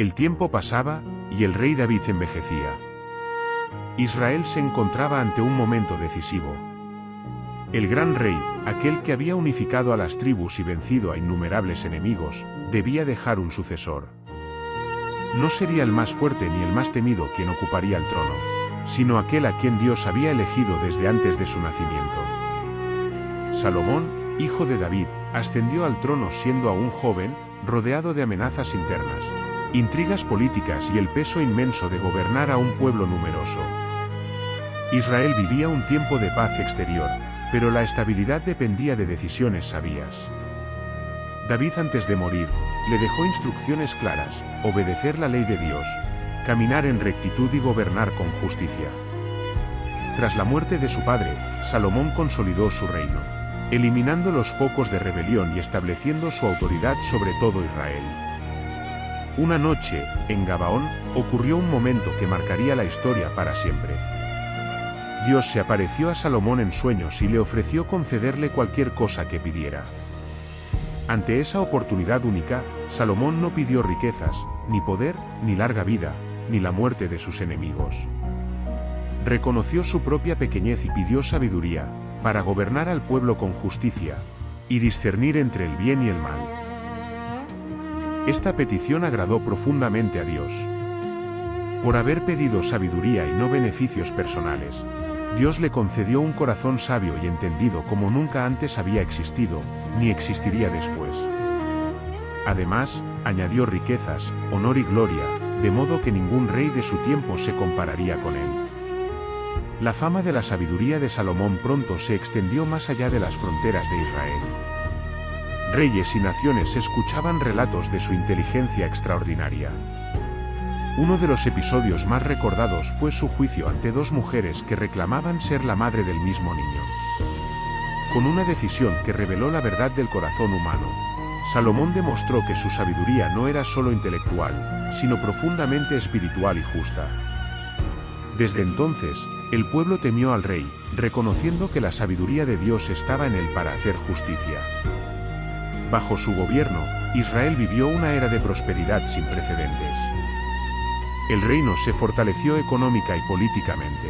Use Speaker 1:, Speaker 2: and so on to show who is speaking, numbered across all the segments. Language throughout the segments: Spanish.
Speaker 1: El tiempo pasaba, y el rey David envejecía. Israel se encontraba ante un momento decisivo. El gran rey, aquel que había unificado a las tribus y vencido a innumerables enemigos, debía dejar un sucesor. No sería el más fuerte ni el más temido quien ocuparía el trono, sino aquel a quien Dios había elegido desde antes de su nacimiento. Salomón, hijo de David, ascendió al trono siendo aún joven, rodeado de amenazas internas, intrigas políticas y el peso inmenso de gobernar a un pueblo numeroso. Israel vivía un tiempo de paz exterior, pero la estabilidad dependía de decisiones sabias. David, antes de morir, le dejó instrucciones claras: obedecer la ley de Dios, caminar en rectitud y gobernar con justicia. Tras la muerte de su padre, Salomón consolidó su reino, eliminando los focos de rebelión y estableciendo su autoridad sobre todo Israel. Una noche, en Gabaón, ocurrió un momento que marcaría la historia para siempre. Dios se apareció a Salomón en sueños y le ofreció concederle cualquier cosa que pidiera. Ante esa oportunidad única, Salomón no pidió riquezas, ni poder, ni larga vida, ni la muerte de sus enemigos. Reconoció su propia pequeñez y pidió sabiduría, para gobernar al pueblo con justicia, y discernir entre el bien y el mal. Esta petición agradó profundamente a Dios. Por haber pedido sabiduría y no beneficios personales, Dios le concedió un corazón sabio y entendido como nunca antes había existido, ni existiría después. Además, añadió riquezas, honor y gloria, de modo que ningún rey de su tiempo se compararía con él. La fama de la sabiduría de Salomón pronto se extendió más allá de las fronteras de Israel. Reyes y naciones escuchaban relatos de su inteligencia extraordinaria. Uno de los episodios más recordados fue su juicio ante dos mujeres que reclamaban ser la madre del mismo niño. Con una decisión que reveló la verdad del corazón humano, Salomón demostró que su sabiduría no era solo intelectual, sino profundamente espiritual y justa. Desde entonces, el pueblo temió al rey, reconociendo que la sabiduría de Dios estaba en él para hacer justicia. Bajo su gobierno, Israel vivió una era de prosperidad sin precedentes. El reino se fortaleció económica y políticamente.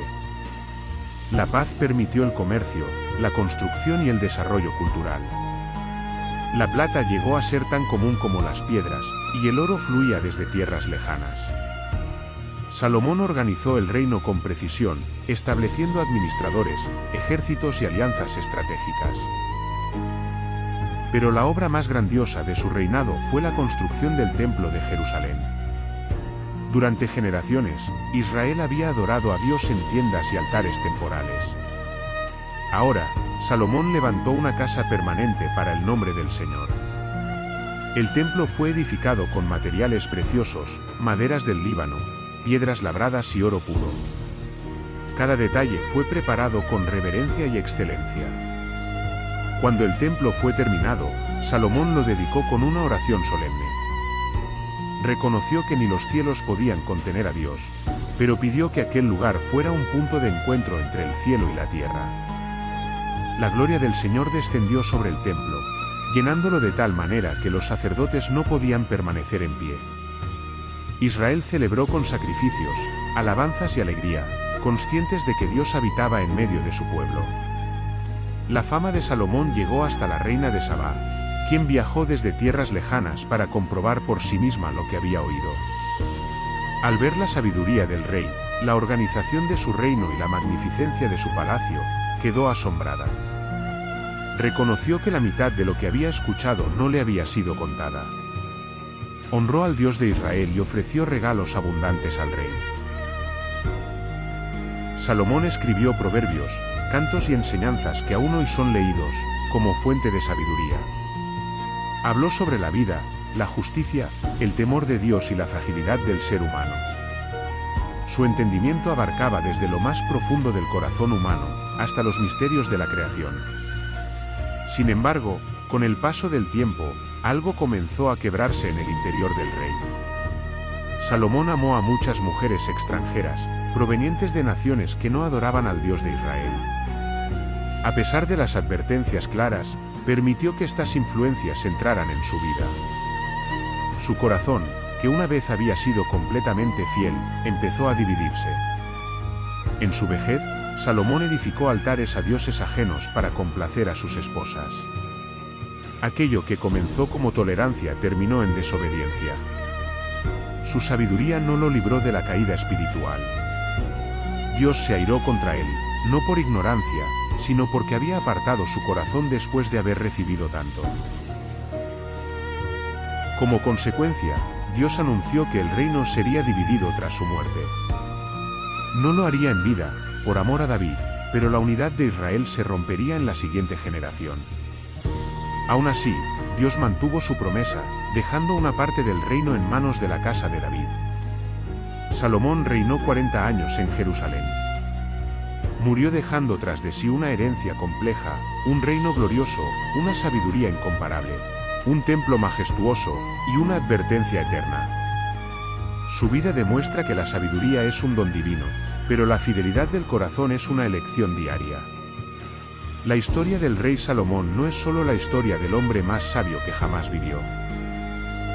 Speaker 1: La paz permitió el comercio, la construcción y el desarrollo cultural. La plata llegó a ser tan común como las piedras, y el oro fluía desde tierras lejanas. Salomón organizó el reino con precisión, estableciendo administradores, ejércitos y alianzas estratégicas. Pero la obra más grandiosa de su reinado fue la construcción del Templo de Jerusalén. Durante generaciones, Israel había adorado a Dios en tiendas y altares temporales. Ahora, Salomón levantó una casa permanente para el nombre del Señor. El templo fue edificado con materiales preciosos, maderas del Líbano, piedras labradas y oro puro. Cada detalle fue preparado con reverencia y excelencia. Cuando el templo fue terminado, Salomón lo dedicó con una oración solemne. Reconoció que ni los cielos podían contener a Dios, pero pidió que aquel lugar fuera un punto de encuentro entre el cielo y la tierra. La gloria del Señor descendió sobre el templo, llenándolo de tal manera que los sacerdotes no podían permanecer en pie. Israel celebró con sacrificios, alabanzas y alegría, conscientes de que Dios habitaba en medio de su pueblo. La fama de Salomón llegó hasta la reina de Sabá, quien viajó desde tierras lejanas para comprobar por sí misma lo que había oído. Al ver la sabiduría del rey, la organización de su reino y la magnificencia de su palacio, quedó asombrada. Reconoció que la mitad de lo que había escuchado no le había sido contada. Honró al Dios de Israel y ofreció regalos abundantes al rey. Salomón escribió proverbios, cantos y enseñanzas que aún hoy son leídos, como fuente de sabiduría. Habló sobre la vida, la justicia, el temor de Dios y la fragilidad del ser humano. Su entendimiento abarcaba desde lo más profundo del corazón humano, hasta los misterios de la creación. Sin embargo, con el paso del tiempo, algo comenzó a quebrarse en el interior del rey. Salomón amó a muchas mujeres extranjeras, provenientes de naciones que no adoraban al Dios de Israel. A pesar de las advertencias claras, permitió que estas influencias entraran en su vida. Su corazón, que una vez había sido completamente fiel, empezó a dividirse. En su vejez, Salomón edificó altares a dioses ajenos para complacer a sus esposas. Aquello que comenzó como tolerancia terminó en desobediencia. Su sabiduría no lo libró de la caída espiritual. Dios se airó contra él, no por ignorancia, sino porque había apartado su corazón después de haber recibido tanto. Como consecuencia, Dios anunció que el reino sería dividido tras su muerte. No lo haría en vida, por amor a David, pero la unidad de Israel se rompería en la siguiente generación. Aún así, Dios mantuvo su promesa, dejando una parte del reino en manos de la casa de David. Salomón reinó 40 años en Jerusalén. Murió dejando tras de sí una herencia compleja, un reino glorioso, una sabiduría incomparable, un templo majestuoso, y una advertencia eterna. Su vida demuestra que la sabiduría es un don divino, pero la fidelidad del corazón es una elección diaria. La historia del rey Salomón no es solo la historia del hombre más sabio que jamás vivió.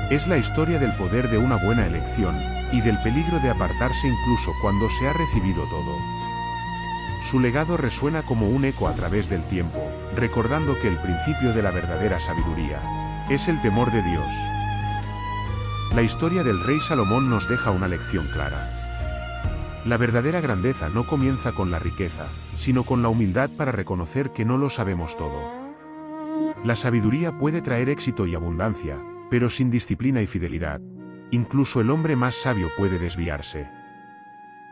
Speaker 1: Es la historia del poder de una buena elección, y del peligro de apartarse incluso cuando se ha recibido todo. Su legado resuena como un eco a través del tiempo, recordando que el principio de la verdadera sabiduría es el temor de Dios. La historia del rey Salomón nos deja una lección clara. La verdadera grandeza no comienza con la riqueza, sino con la humildad para reconocer que no lo sabemos todo. La sabiduría puede traer éxito y abundancia, pero sin disciplina y fidelidad, incluso el hombre más sabio puede desviarse.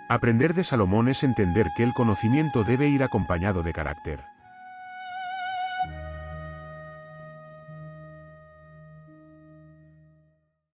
Speaker 1: Aprender de Salomón es entender que el conocimiento debe ir acompañado de carácter.